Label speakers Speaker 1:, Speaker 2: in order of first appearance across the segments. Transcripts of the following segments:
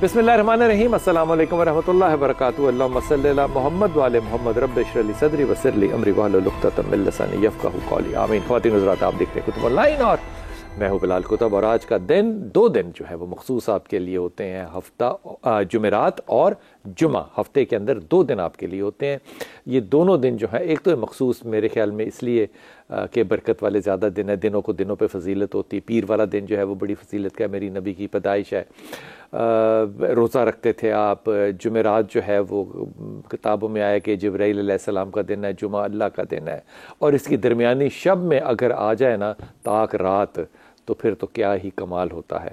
Speaker 1: बिस्मिल्लाहिर्रहमानिर्रहीम। अस्सलामु अलैकुम वरहमतुल्लाहि वबरकातुहू। अल्लाहुम्मा सल्लि अला मुहम्मद व आले मुहम्मद। रब्बि इश्रह ली सदरी वयस्सिर ली अमरी वहलुल उक़दतम मिन लिसानी यफ़क़हू क़ौली। आमीन। ख़वातीन हज़रात, आप देख रहे हैं कुतुब ऑनलाइन और मैं हूँ बिलाल कुतुब। और आज का दिन, दो दिन जो है वो मखसूस आपके लिए होते हैं। हफ्ता जुमेरात और जुमा, हफ्ते के अंदर दो दिन आपके लिए होते हैं। ये दोनों दिन जो है, एक तो मखसूस मेरे ख्याल में इसलिए कि बरकत वाले ज़्यादा दिन है, दिनों को दिनों पे फजीलत होती है। पीर वाला दिन जो है वो बड़ी फजीलत का है, मेरी नबी की पैदाइश है, रोज़ा रखते थे आप। जुमेरात जो है वो किताबों में आया कि जिब्राईल अलैहिस्सलाम का दिन है, जुमा अल्लाह का दिन है। और इसकी दरमियानी शब में अगर आ जाए ना ताक रात, तो फिर तो क्या ही कमाल होता है।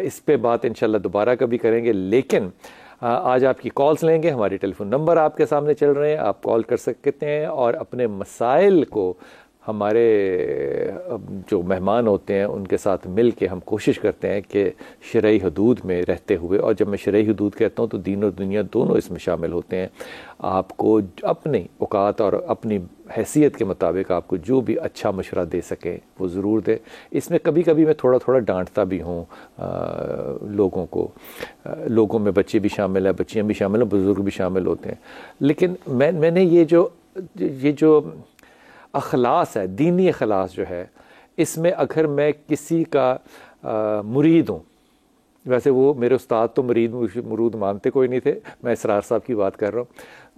Speaker 1: इस पे बात इंशाल्लाह दोबारा कभी करेंगे, लेकिन आज आपकी कॉल्स लेंगे। हमारे टेलीफोन नंबर आपके सामने चल रहे हैं, आप कॉल कर सकते हैं और अपने मसाइल को हमारे जो मेहमान होते हैं उनके साथ मिल के हम कोशिश करते हैं कि शरई हदूद में रहते हुए, और जब मैं शरई हदूद कहता हूँ तो दीन और दुनिया दोनों इसमें शामिल होते हैं, आपको अपनी औकात और अपनी हैसियत के मुताबिक आपको जो भी अच्छा मशवरा दे सकें वो ज़रूर दें। इसमें कभी कभी मैं थोड़ा थोड़ा डांटता भी हूँ लोगों को। लोगों में बच्चे भी शामिल हैं, बच्चियाँ भी शामिल हैं, बुज़ुर्ग भी शामिल होते हैं। लेकिन मैंने ये जो अखलास है, दीनी अखलास जो है, इसमें अगर मैं किसी का मुरीद हूँ, वैसे वो मेरे उस्ताद तो मुरीद मानते कोई नहीं थे, मैं इसरार साहब की बात कर रहा हूँ,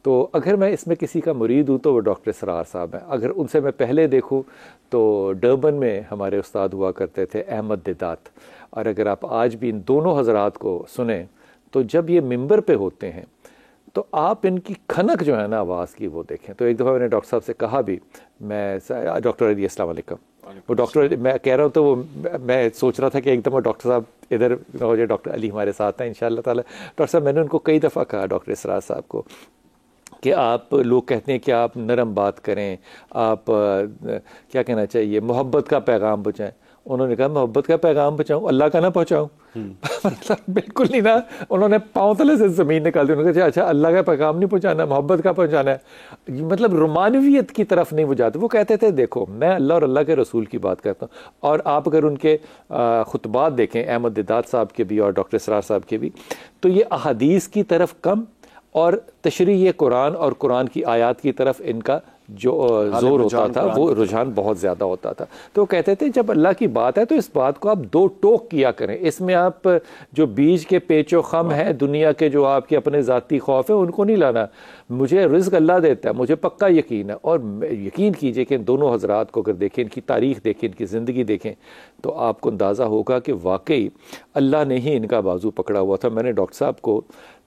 Speaker 1: तो अगर मैं इसमें किसी का मुरीद हूँ तो वो डॉक्टर इसरार साहब हैं। अगर उनसे मैं पहले देखूँ तो डर्बन में हमारे उस्ताद हुआ करते थे, अहमद दिदात। और अगर आप आज भी इन दोनों हजरात को सुने तो जब ये मिंबर पे होते हैं तो आप इनकी खनक जो है ना आवाज़ की वो देखें। तो एक दफ़ा मैंने डॉक्टर साहब से कहा भी, मैं डॉक्टर अली अस्सलाम वालेकुम, वो डॉक्टर मैं कह रहा हूँ तो वो मैं सोच रहा था कि एकदम डॉक्टर साहब इधर हो जाए, डॉक्टर अली हमारे साथ हैं इंशाअल्लाह ताला। डॉक्टर साहब, मैंने उनको कई दफ़ा कहा, डॉक्टर इसरार साहब को, कि आप लोग कहते हैं कि आप नरम बात करें, आप क्या कहना चाहिए, मोहब्बत का पैगाम पहुँचाएँ। उन्होंने कहा मोहब्बत का पैगाम पहुँचाऊँ, अल्लाह का ना पहुँचाऊँ? मतलब बिल्कुल नहीं ना। उन्होंने पाँव तले से ज़मीन निकाल दी। उन्होंने कहा अच्छा अल्लाह का पैगाम नहीं पहुँचाना, मोहब्बत का पहुँचाना है। मतलब रोमानवियत की तरफ नहीं वो जाते। वो कहते थे देखो मैं अल्लाह और अल्लाह के रसूल की बात करता हूँ। और आप अगर उनके खुतबात देखें, अहमद दिदात साहब के भी और डॉक्टर इसरार साहब के भी, तो ये अहादीस की तरफ कम और तशरीह कुरान और कुरान की आयात की तरफ इनका जो जोर होता था, वो रुझान बहुत ज़्यादा होता था। तो कहते थे जब अल्लाह की बात है तो इस बात को आप दो टोक किया करें, इसमें आप जो बीज के पेचो खम है दुनिया के, जो आपके अपने ज़ाती खौफ है, उनको नहीं लाना। मुझे रिज़्क़ अल्लाह देता है, मुझे पक्का यकीन है। और यकीन कीजिए कि इन दोनों हजरात को अगर देखें, इनकी तारीख़ देखें, इनकी ज़िंदगी देखें, तो आपको अंदाज़ा होगा कि वाकई अल्लाह ने ही इनका बाजू पकड़ा हुआ था। मैंने डॉक्टर साहब को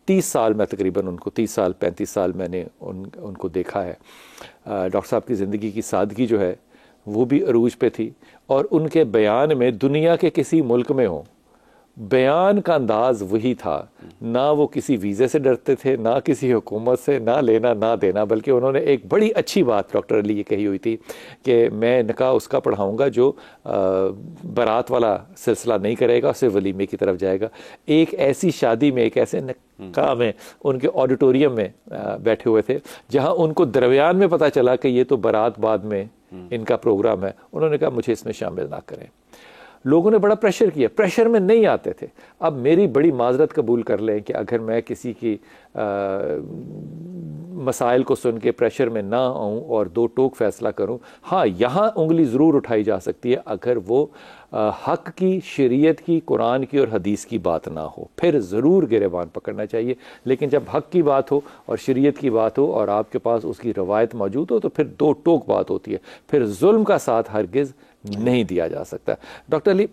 Speaker 1: 30 साल, मैं तकरीबन उनको 30 साल 35 साल मैंने उनको देखा है। डॉक्टर साहब की ज़िंदगी की सादगी जो है वो भी अरूज पे थी, और उनके बयान में दुनिया के किसी मुल्क में हो, बयान का अंदाज वही था। ना वो किसी वीज़े से डरते थे, ना किसी हुकूमत से, ना लेना ना देना। बल्कि उन्होंने एक बड़ी अच्छी बात डॉक्टर अली ये कही हुई थी कि मैं निकाह उसका पढ़ाऊँगा जो बारात वाला सिलसिला नहीं करेगा, सिर्फ वलीमे की तरफ जाएगा। एक ऐसी शादी में, एक ऐसे निकाह में, उनके ऑडिटोरियम में बैठे हुए थे जहाँ उनको दरमियान में पता चला कि ये तो बारात बाद में इनका प्रोग्राम है। उन्होंने कहा मुझे इसमें शामिल ना करें। लोगों ने बड़ा प्रेशर किया, प्रेशर में नहीं आते थे। अब मेरी बड़ी माजरत कबूल कर लें कि अगर मैं किसी की मसाइल को सुन के प्रेशर में ना आऊँ और दो टोक फैसला करूँ। हाँ, यहाँ उंगली ज़रूर उठाई जा सकती है अगर वो हक़ की, शरीयत की, कुरान की और हदीस की बात ना हो, फिर ज़रूर गिरेबान पकड़ना चाहिए। लेकिन जब हक़ की बात हो और शरीयत की बात हो और आपके पास उसकी रवायत मौजूद हो, तो फिर दो टोक बात होती है, फिर जुल्म का साथ हरगिज़ नहीं दिया जा सकता। डॉक्टर अली,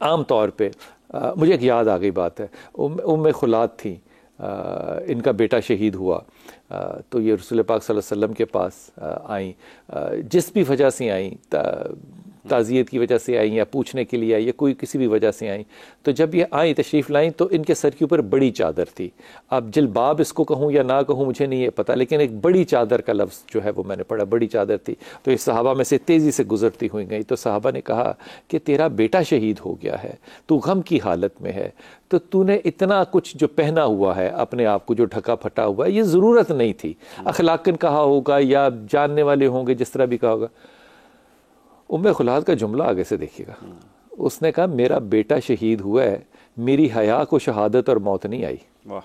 Speaker 1: आम तौर पे मुझे एक याद आ गई बात है, उम्मे खुलात थी, इनका बेटा शहीद हुआ, तो ये रसूल पाक सल्लल्लाहु अलैहि वसल्लम के पास आई, जिस भी वजह से आई, ताज़ियत की वजह से आई या पूछने के लिए आई या कोई किसी भी वजह से आई। तो जब ये आई, तशरीफ़ लाई, तो इनके सर के ऊपर बड़ी चादर थी। अब जिलबाब इसको कहूँ या ना कहूँ मुझे नहीं है पता, लेकिन एक बड़ी चादर का लफ्ज़ जो है वो मैंने पढ़ा, बड़ी चादर थी। तो इस सहाबा में से तेज़ी से गुजरती हुई गई, तो सहाबा ने कहा कि तेरा बेटा शहीद हो गया है, तू गम की हालत में है, तो तूने इतना कुछ जो पहना हुआ है, अपने आप को जो ढका फटा हुआ है, ये ज़रूरत नहीं थी। अखलाकन कहा होगा या जानने वाले होंगे, जिस तरह भी कहा होगा। उम्मे खुलात का जुमला आगे से देखिएगा, उसने कहा मेरा बेटा शहीद हुआ है, मेरी हया को शहादत और मौत नहीं आई।
Speaker 2: वाह।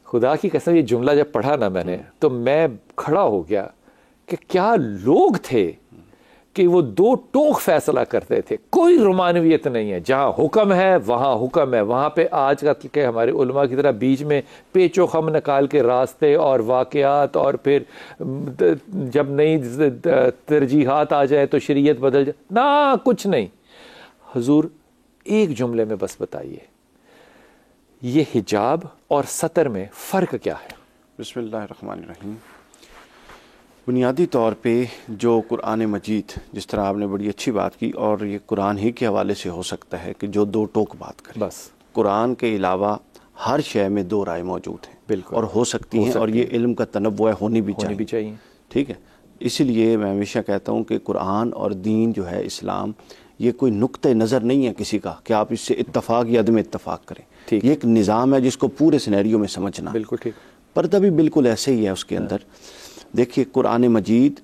Speaker 1: खुदा की कसम, ये जुमला जब पढ़ा ना मैंने तो मैं खड़ा हो गया कि क्या लोग थे कि वो दो टोक फैसला करते थे। कोई रुमानवियत नहीं है, जहाँ हुक्म है वहाँ हुक्म है। वहाँ पे आज के हमारे उलमा की तरह बीच में पेचो खम निकाल के रास्ते और वाक़यात और फिर जब नई तरजीहात आ जाए तो शरीयत बदल जाए ना, कुछ नहीं। हुजूर एक जुमले में बस बताइए, ये हिजाब और सतर में फ़र्क क्या है?
Speaker 2: बिस्मिल्लाहिर्रहमानिर्रहीम। बुनियादी तौर पे जो कुरान मजीद, जिस तरह आपने बड़ी अच्छी बात की, और ये कुरान ही के हवाले से हो सकता है कि जो दो टोक बात करें। बस कुरान के अलावा हर शय में दो राय मौजूद हैं, बिल्कुल, और हो सकती हैं, और ये इल्म का तनव्वुअ है, होनी भी चाहिए। ठीक है, इसीलिए मैं हमेशा कहता हूँ कि कुरान और दीन जो है इस्लाम, ये कोई नुक्ते नज़र नहीं है किसी का कि आप इससे इत्तफाक या अदम इत्तफाक करें। ये एक निज़ाम है जिसको पूरे सिनेरियो में समझना। बिल्कुल ठीक। पर्दा भी बिल्कुल ऐसे ही है उसके अंदर। देखिए कुरान मजीद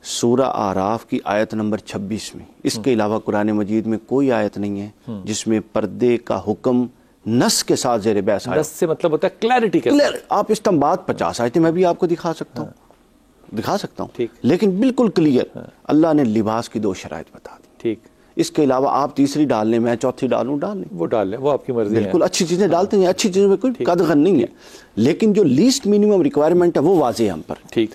Speaker 2: सूरा आराफ की आयत नंबर 26 में, इसके अलावा कुरान मजीद में कोई आयत नहीं है जिसमें पर्दे का हुक्म नस के साथ ज़ेर बहस आया। नस से मतलब होता है क्लैरिटी के साथ। आप इस्तेमाल 50 आयतें मैं भी आपको दिखा सकता हूँ, दिखा सकता हूँ, लेकिन बिल्कुल क्लियर अल्लाह ने लिबास की दो शराइत बता दी। ठीक, इसके अलावा आप तीसरी डालने में, चौथी डालूं, डाल लें, वो डाल लें, वो आपकी मर्जी है। बिल्कुल अच्छी चीज़ें डालते हैं, अच्छी चीज़ों में कोई कदगन नहीं है, लेकिन जो लीस्ट मिनिमम रिक्वायरमेंट है वो वाज़े हम पर। ठीक,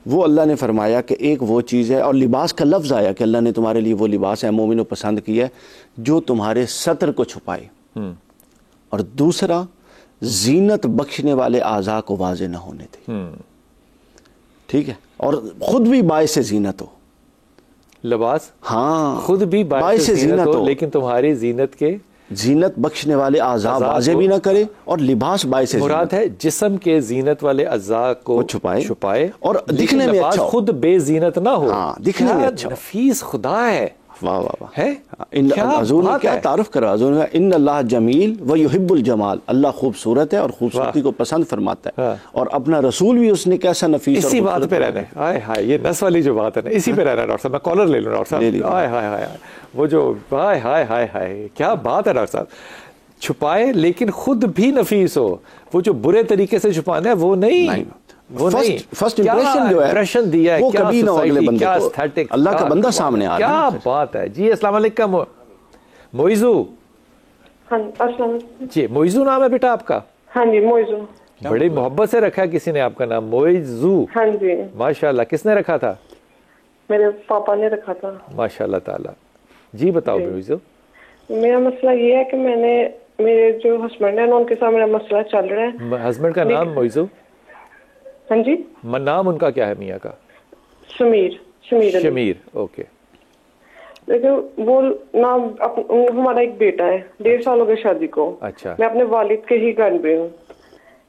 Speaker 2: वो अल्लाह ने फरमाया कि एक वो चीज़ है, और लिबास का लफ्ज़ आया कि अल्लाह ने तुम्हारे लिए वो लिबास है मोमिनो पसंद किया है जो तुम्हारे सतर को छुपाए, और दूसरा जीनत बख्शने वाले आज़ा को वाज़े न होने दे। ठीक है, और खुद भी बाइस जीनत हो, लिबास, हाँ, खुद भी बाइस जीनत हो, लेकिन तुम्हारी जीनत के जीनत बख्शने वाले आज़ा वाज़े भी ना करे, और लिबास बाइस मुराद है जिस्म के जीनत वाले अज़ा को छुपाए और दिखने में अच्छा, खुद बेजीनत ना हो। हाँ, दिखने में अच्छा, नफीस खुदा है। वाह वाह वाह है। हज़ूर ने क्या तारुफ करा, हज़ूर ने इन्नल्लाह जमील व युहिब्बुल जमाल, अल्लाह खूबसूरत है और खूबसूरती को पसंद फरमाता है। और अपना रसूल भी उसने कैसा नफीस, इसी बात पे रहना है। हाय हाय, ये नस वाली जो बात है ना, इसी पे रहना है। डॉक्टर साहब मैं कॉलर ले लूँ, डॉक्टर साहब। हाय हाय हाय, वो जो हाय हाय हाय हाय, क्या बात है डॉक्टर साहब। छुपाए लेकिन खुद भी नफीस हो, वो जो बुरे तरीके से छुपाना है वो नहीं, वो फर्स्ट इंप्रेशन जो है, इंप्रेशन दिया है, वो कभी ना अगले बंदे को, अल्लाह का बंदा सामने आ रहा है। क्या बात है जी। अस्सलाम वालेकुम मोइजू।
Speaker 3: हाँ, अस्सलाम
Speaker 2: जी, मोइजू नाम है बेटा आपका?
Speaker 3: हाँ जी, मोइजू।
Speaker 2: बड़ी मोहब्बत से रखा किसी ने आपका नाम मोइजू?
Speaker 3: हाँ जी,
Speaker 2: माशाल्लाह। किसने रखा था?
Speaker 3: मेरे पापा ने रखा था।
Speaker 2: माशाल्लाह ताला। जी बताओ मोइजू।
Speaker 3: मेरा मसला ये है कि मेरे जो हस्बैंड है उनके साथ मेरा मसला चल रहा है।
Speaker 2: हस्बैंड का नाम मोइजू?
Speaker 3: हाँ जी।
Speaker 2: नाम उनका क्या है मियाँ का?
Speaker 3: शमीर।
Speaker 2: शमीर, ओके।
Speaker 3: लेकिन वो नाम हमारा एक बेटा है, 1.5 साल हो गए शादी को। अच्छा। मैं अपने वालिद के ही घर पे हूँ,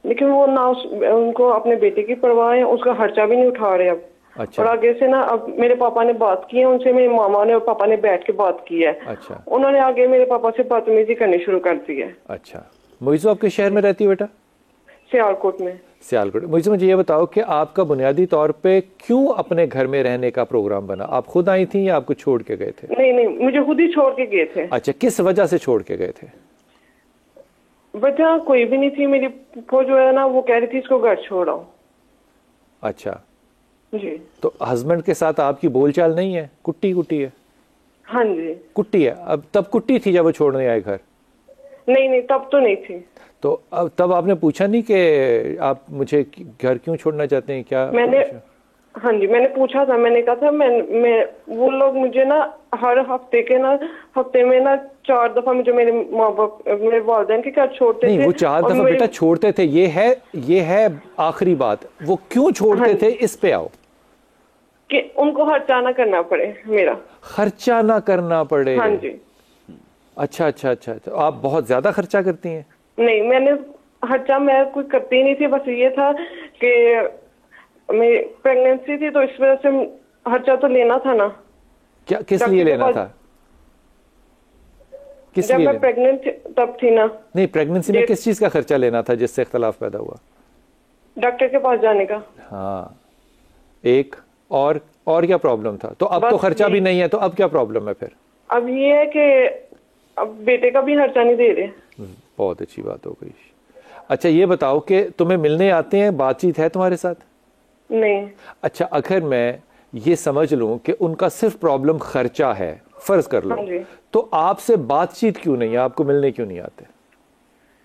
Speaker 3: लेकिन वो ना उनको अपने बेटे की परवाह है, उसका खर्चा भी नहीं उठा रहे अब। अच्छा। और आगे से ना अब मेरे पापा ने बात की है उनसे, मेरे मामा ने और पापा ने बैठ के बात की है। अच्छा। उन्होंने आगे मेरे पापा से बदतमीजी करनी शुरू कर दी है।
Speaker 2: अच्छा। मोइजू आपके शहर में रहती है बेटा?
Speaker 3: सियालकोट में।
Speaker 2: सियालकोट। मुझे ये बताओ कि आपका बुनियादी तौर पे क्यों अपने घर में रहने का प्रोग्राम बना? आप खुद आई थी या आपको छोड़ के गए थे?
Speaker 3: नहीं, मुझे खुद ही छोड़ के गए थे।
Speaker 2: अच्छा, किस वजह से छोड़ के गए थे?
Speaker 3: वजह कोई भी नहीं थी, मेरी फौज जो है ना वो कह रही थी इसको घर छोड़ो।
Speaker 2: अच्छा
Speaker 3: जी।
Speaker 2: तो हस्बैंड के साथ आपकी बोलचाल नहीं है? कुट्टी है?
Speaker 3: हाँ जी,
Speaker 2: कुट्टी है। अब तब कुट्टी थी जब वो छोड़ने आए घर?
Speaker 3: नहीं, तब तो नहीं थी।
Speaker 2: तो अब तब आपने पूछा नहीं कि आप मुझे घर क्यों छोड़ना चाहते हैं? क्या
Speaker 3: मैंने हाँ जी, मैंने पूछा था। मैंने कहा था मैं वो लोग मुझे ना हर हफ्ते में ना 4 दफा मुझे मेरे माँ बाप मेरे वालिदैन के घर छोड़ते थे।
Speaker 2: नहीं, वो 4 दफा बेटा छोड़ते थे, ये है आखिरी बात। वो क्यों छोड़ते थे इस पे आओ।
Speaker 3: कि उनको खर्चा ना करना पड़े, मेरा खर्चा
Speaker 2: ना करना पड़े।
Speaker 3: हाँ जी।
Speaker 2: अच्छा, तो आप बहुत ज्यादा खर्चा करती हैं?
Speaker 3: नहीं, मैंने खर्चा मैं कुछ करती नहीं थी, बस ये था कि मैं प्रेगनेंसी थी तो इस वजह से खर्चा तो लेना था ना।
Speaker 2: क्या किस लिए लेना था?
Speaker 3: जब मैं प्रेग्नेंट तब थी ना।
Speaker 2: नहीं, प्रेगनेंसी में किस चीज का खर्चा लेना था जिससे इख्तलाफ पैदा हुआ?
Speaker 3: डॉक्टर के पास जाने का।
Speaker 2: हाँ, एक और क्या प्रॉब्लम था? तो अब तो खर्चा भी नहीं है, तो अब क्या प्रॉब्लम है फिर?
Speaker 3: अब ये है कि अब बेटे का भी खर्चा नहीं दे रहे।
Speaker 1: बहुत अच्छी बात हो गई। अच्छा ये बताओ कि तुम्हें मिलने आते हैं, बातचीत है तुम्हारे साथ?
Speaker 3: नहीं।
Speaker 1: अच्छा, अगर मैं ये समझ लूं कि उनका सिर्फ प्रॉब्लम खर्चा है, फर्ज कर लो, तो आपसे बातचीत क्यों नहीं है, आपको मिलने क्यों नहीं आते?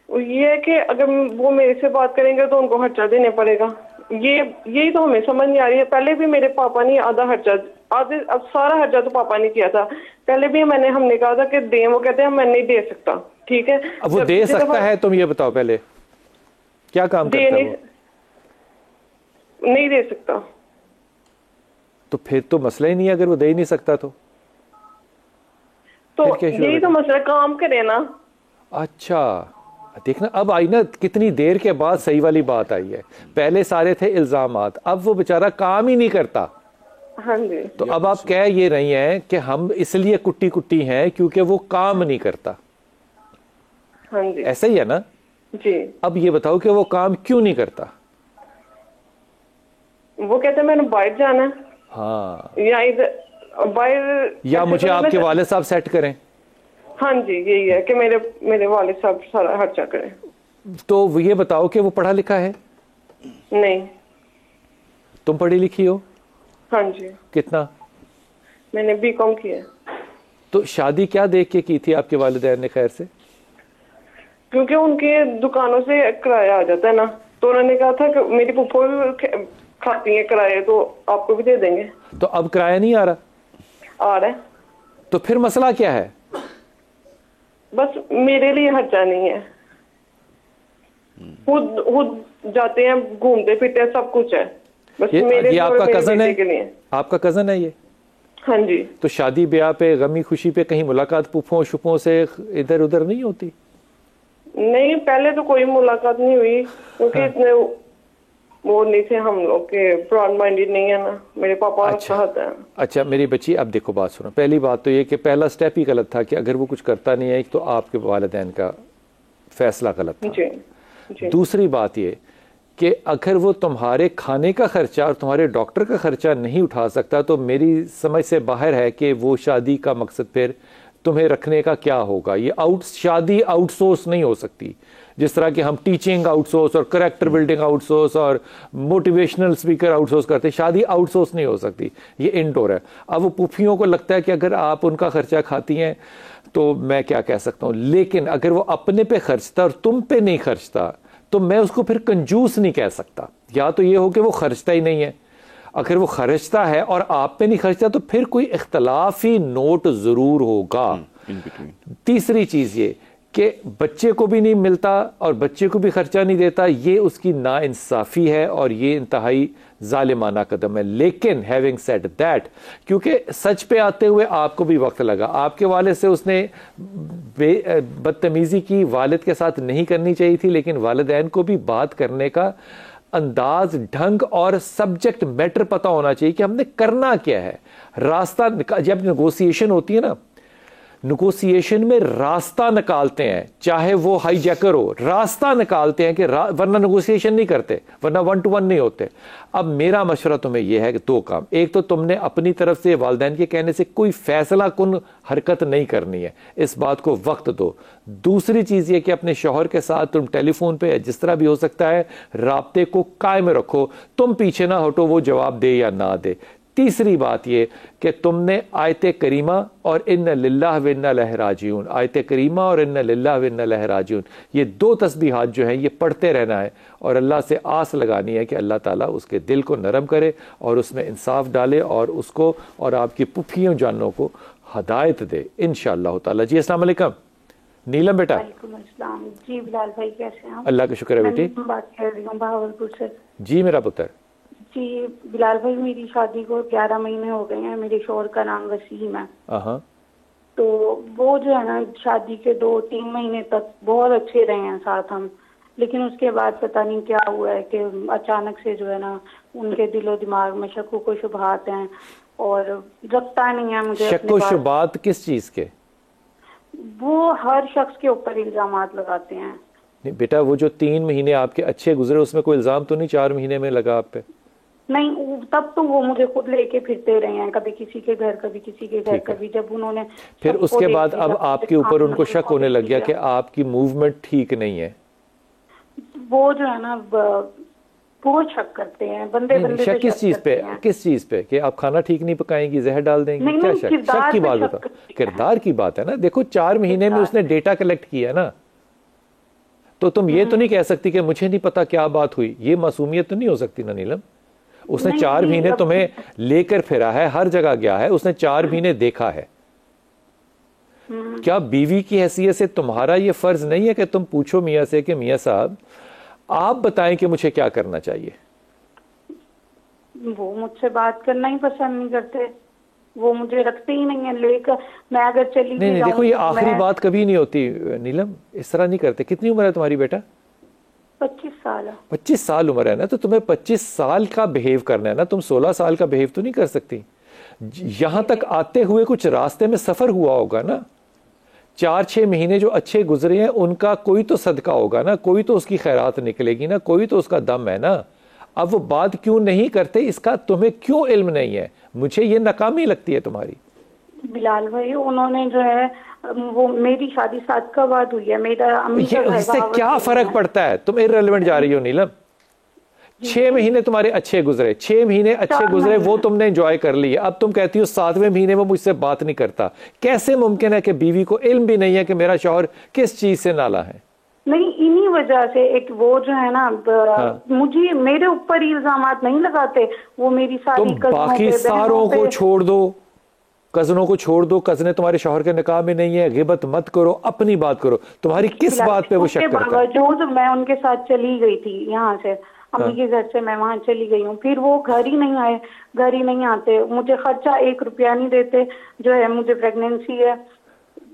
Speaker 3: ये है कि अगर वो मेरे से बात करेंगे तो उनको खर्चा देने पड़ेगा। यही तो हमें समझ नहीं आ रही है। पहले भी मेरे पापा ने आधा खर्चा, अब सारा खर्चा तो पापा ने किया था। पहले भी हमने कहा था कि दें, वो कहते हैं मैं नहीं दे सकता। ठीक है,
Speaker 1: अब वो दे सकता है, तुम ये बताओ पहले क्या काम करता है वो?
Speaker 3: नहीं दे सकता।
Speaker 1: तो फिर तो मसला ही नहीं है, अगर वो दे ही नहीं सकता तो
Speaker 3: यही तो मसला, काम करे ना।
Speaker 1: अच्छा देखना, अब आई ना कितनी देर के बाद सही वाली बात आई है। पहले सारे थे इल्जामात, अब वो बेचारा काम ही नहीं करता।
Speaker 3: हाँ जी।
Speaker 1: तो अब आप कह ये रही हैं कि हम इसलिए कुट्टी कुट्टी हैं क्योंकि वो काम नहीं करता।
Speaker 3: हाँ जी,
Speaker 1: ऐसा ही है ना
Speaker 3: जी।
Speaker 1: अब ये बताओ कि वो काम क्यों नहीं करता?
Speaker 3: वो कहते हैं मैंने बाहर जाना है।
Speaker 1: हाँ,
Speaker 3: या इधर बाहर,
Speaker 1: या मुझे आपके वाले साहब सेट करें।
Speaker 3: हाँ जी, यही है कि मेरे वाले साहब सारा खर्चा करें।
Speaker 1: तो वो ये बताओ कि वो पढ़ा लिखा है?
Speaker 3: नहीं।
Speaker 1: तुम पढ़ी लिखी हो?
Speaker 3: हाँ जी।
Speaker 1: कितना?
Speaker 3: मैंने बीकॉम किया। तो
Speaker 1: शादी क्या देख के की थी आपके वालिदैन ने खैर से?
Speaker 3: क्योंकि उनके दुकानों से किराया आ जाता है ना, तो उन्होंने कहा था कि मेरी फूफो भी खाती है किराया, तो आपको भी दे देंगे।
Speaker 1: तो अब किराया नहीं आ रहा?
Speaker 3: आ रहा है।
Speaker 1: तो फिर मसला क्या है?
Speaker 3: बस मेरे लिए खर्चा नहीं है। खुद जाते हैं, घूमते फिरते हैं, सब कुछ है। बस मेरे
Speaker 1: ये आपका कजन है?
Speaker 3: के लिए।
Speaker 1: आपका कजन है ये?
Speaker 3: हाँ जी।
Speaker 1: तो शादी ब्याह पे, गमी खुशी पे कहीं मुलाकात पुफों शुफों से इधर उधर नहीं होती?
Speaker 3: नहीं, पहले तो कोई मुलाकात नहीं हुई क्योंकि इतने वो नहीं थे हम लोग के, ब्रॉड माइंडेड नहीं है ना मेरे पापा।
Speaker 1: अच्छा मेरी बच्ची, अब देखो बात सुनो। पहली बात तो ये कि पहला स्टेप ही गलत था कि अगर वो कुछ करता नहीं है तो आपके वालिदैन का फैसला गलत था।
Speaker 3: जी।
Speaker 1: दूसरी बात ये कि अगर वो तुम्हारे खाने का खर्चा और तुम्हारे डॉक्टर का खर्चा नहीं उठा सकता तो मेरी समझ से बाहर है कि वो शादी का मकसद फिर तुम्हें रखने का क्या होगा। ये शादी आउटसोर्स नहीं हो सकती, जिस तरह कि हम टीचिंग आउटसोर्स और कैरेक्टर बिल्डिंग आउटसोर्स और मोटिवेशनल स्पीकर आउटसोर्स करते, शादी आउटसोर्स नहीं हो सकती, ये इनडोर है। अब वो पुफियों को लगता है कि अगर आप उनका खर्चा खाती हैं तो मैं क्या कह सकता हूँ, लेकिन अगर वो अपने पे खर्चता और तुम पे नहीं खर्चता तो मैं उसको फिर कंजूस नहीं कह सकता। या तो ये हो कि वो खर्चता ही नहीं है, अगर वो खर्चता है और आप पे नहीं खर्चता तो फिर कोई इख्तलाफी नोट जरूर होगा। तीसरी चीज ये कि बच्चे को भी नहीं मिलता और बच्चे को भी खर्चा नहीं देता, ये उसकी नाइंसाफी है और ये इंतहाई जालिमाना कदम है। लेकिन हैविंग सेड दैट, क्योंकि सच पे आते हुए आपको भी वक्त लगा, आपके वालिद से उसने बदतमीजी की, वालिद के साथ नहीं करनी चाहिए थी, लेकिन वालिदैन को भी बात करने का अंदाज, ढंग और सब्जेक्ट मैटर पता होना चाहिए कि हमने करना क्या है। रास्ता, जब नेगोशिएशन होती है ना, नेगोशिएशन में रास्ता निकालते हैं, चाहे वो हाईजैकर हो, रास्ता निकालते हैं कि वरना नेगोशिएशन नहीं करते, वरना 1 to 1 नहीं होते। अब मेरा मशवरा तुम्हें यह है कि 2 काम, एक तो तुमने अपनी तरफ से वालिदैन के कहने से कोई फैसला कुन हरकत नहीं करनी है, इस बात को वक्त दो। दूसरी चीज ये कि अपने शौहर के साथ तुम टेलीफोन पे जिस तरह भी हो सकता है राब्ते को कायम रखो, तुम पीछे ना हटो वो जवाब दे या ना दे। तीसरी बात ये कि तुमने आयत करीमा और इन्ना लिल्लाह व इन्ना इलैहि राजिऊन, आयत करीमा और इन्ना लिल्लाह व इन्ना इलैहि राजिऊन, ये 2 तस्बीहात जो हैं ये पढ़ते रहना है और अल्लाह से आस लगानी है कि अल्लाह ताला उसके दिल को नरम करे और उसमें इंसाफ डाले और उसको और आपकी पुफियों जानों को हदायत दे इंशाअल्लाह ताला। जी अस्सलाम वालेकुम नीलम बेटा।
Speaker 4: जी बिलाल भाई कैसे हैं?
Speaker 1: अल्लाह का शुक्र है बेटी।
Speaker 4: बात कर रही हूँ भावलपुर से।
Speaker 1: जी मेरा पुत्र।
Speaker 4: जी बिलाल भाई, मेरी शादी को 11 महीने हो गए हैं। मेरे शौहर का नाम वसीम है। तो वो जो है ना, शादी के 2-3 महीने तक बहुत अच्छे रहे हैं साथ हम, लेकिन उसके बाद पता नहीं क्या हुआ है कि अचानक से जो है ना उनके दिलो दिमाग में शक्को को शुबहात हैं और रखता नहीं है मुझे।
Speaker 1: शक्को शुबहात किस चीज के?
Speaker 4: वो हर शख्स के ऊपर इल्जामात लगाते हैं।
Speaker 1: नहीं बेटा, वो जो 3 महीने आपके अच्छे गुजरे उसमें कोई इल्जाम तो नहीं 4 महीने में लगा आप पे?
Speaker 4: नहीं, तब तो वो मुझे खुद लेके फिरते रहे हैं, कभी किसी के घर कभी किसी के घर, कभी जब उन्होंने
Speaker 1: फिर उसके बाद अब आपके ऊपर उनको शक होने लग गया कि आपकी मूवमेंट ठीक नहीं है।
Speaker 4: वो जो है ना बहुत शक करते हैं, बंदे बंदे
Speaker 1: शक किस चीज पे, किस चीज पे कि आप खाना ठीक नहीं पकाएंगी, जहर डाल देंगी, क्या शक? शक की बात बताओ, किरदार की बात है ना। देखो 4 महीने में उसने डेटा कलेक्ट किया ना, तो तुम ये तो नहीं कह सकती कि मुझे नहीं पता क्या बात हुई। ये मासूमियत तो नहीं हो सकती ना नीलम। उसने 4 महीने तुम्हें लेकर फिरा है, हर जगह गया है, उसने 4 महीने देखा है। क्या बीवी की हैसियत से तुम्हारा ये फर्ज नहीं है कि तुम पूछो मियाँ से कि मियाँ साहब आप बताएं कि मुझे क्या करना चाहिए?
Speaker 4: वो मुझसे बात करना ही पसंद नहीं करते, वो मुझे रखते ही नहीं है लेकर। मैं अगर चली
Speaker 1: नहीं, देखो ये आखिरी बात कभी नहीं होती नीलम, इस तरह नहीं करते। कितनी उम्र है तुम्हारी बेटा?
Speaker 4: 25 साल है।
Speaker 1: 25 साल उम्र है ना, तो तुम्हें 25 साल का बिहेव करना है ना, तुम 16 साल का बिहेव तो नहीं कर सकती। यहां तक आते हुए कुछ रास्ते में सफर हुआ होगा ना, 4-6 महीने जो अच्छे गुजरे हैं उनका कोई तो सदका होगा ना, कोई तो उसकी खैरात निकलेगी ना, कोई तो उसका दम है ना। अब वो बात क्यों नहीं करते, इसका तुम्हें क्यों इल्म नहीं है? मुझे ये नाकामी लगती है तुम्हारी।
Speaker 4: बिलाल भाई उन्होंने जो है वो मेरी शादी 7 का बाद हुई है, मेरा अम्मी का
Speaker 1: उससे क्या फर्क पड़ता है? तुम इररिलेवेंट जा रही हो नीलम। 6 महीने तुम्हारे अच्छे गुजरे, 6 महीने अच्छे गुजरे, वो तुमने एंजॉय कर लिए। अब तुम कहती हो 7वें महीने में मुझसे बात नहीं करता। कैसे मुमकिन है कि बीवी को इल्म भी नहीं है कि मेरा शौहर किस चीज से नाला है?
Speaker 4: नहीं, इन्हीं वजह से एक वो जो है ना मुझे मेरे ऊपर ही इल्जामात नहीं लगाते, वो मेरी सारी
Speaker 1: बाकी सारों को छोड़ दो, कजनों को छोड़ दो, कजने तुम्हारे शौहर के निकाह में नहीं है, गिबत मत करो, अपनी बात करो। तुम्हारी किस बात पे वो शक करता है?
Speaker 4: बावजूद मैं उनके साथ चली गई थी यहाँ से, अम्मी के घर से मैं वहाँ चली गई हूँ, फिर वो घर ही नहीं आए, घर ही नहीं आते, मुझे खर्चा 1 रुपया नहीं देते। जो है मुझे प्रेगनेंसी है,